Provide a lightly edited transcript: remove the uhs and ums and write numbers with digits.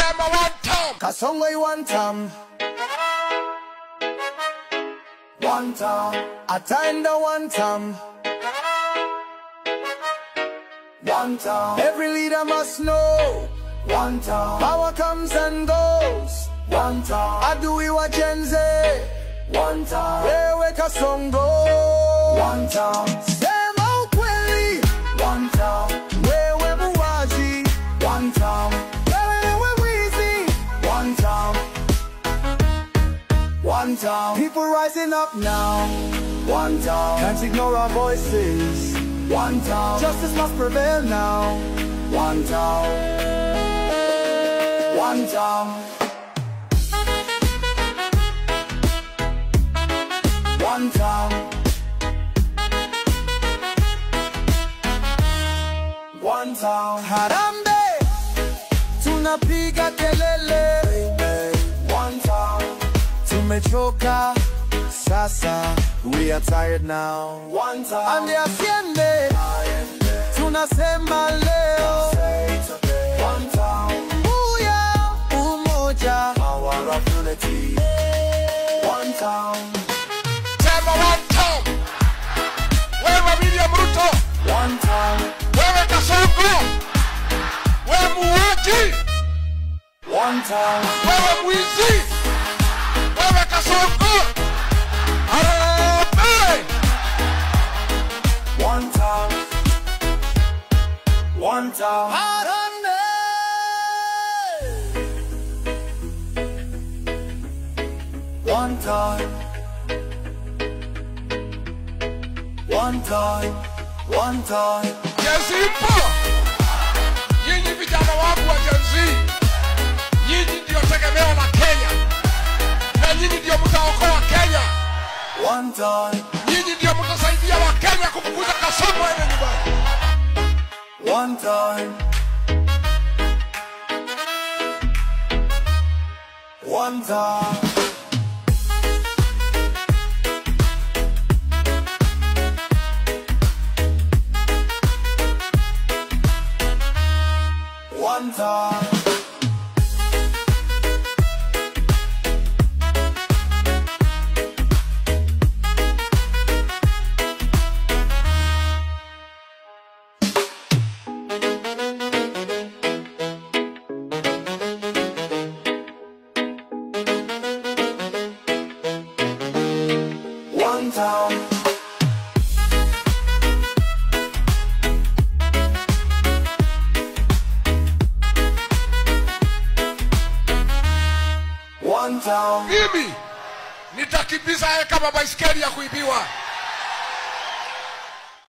Tema one time. Kasongwe one time. One time. Atenda one time. One time. Every leader must know. One time. Power comes and goes. One time. Adui wa Gen Z. One time. Wewe Kasongo. One time. Sema ukweli. One time. Wewe muwaji. One time. Wewe wizi. One time. One time. People rising up now. One time. Can't ignore our voices. One time. Justice must prevail now. One time. One time. One time. One time. Harambe, tunapiga kelele. One time. Tumechoka sasa, we are tired now. One time. Ande asiende, tunasema leo. One time. Uya, umoja, power of unity. One time. Tema one time. Wewe William Ruto. One time. Wewe Kasongo. Wewe muuaji. One time. Wewe mwizi. Wewe Kasongo. Harambee. One time. One time. Harambee. One time. One time. One time. Gen Z mpo. Nyinyi vijana wangu wa Gen Z. Nyinyi ndio tegemeo la Kenya. Na nyinyi ndio mtaokoa Kenya. One time. Nyinyi ndio mtasaidia wa Kenya kupunguza Kasongo ene nyumbani. One time. One time. One time. One time. One time. Mimi nitakimbiza yeye kama baisikeli ya kuibiwa.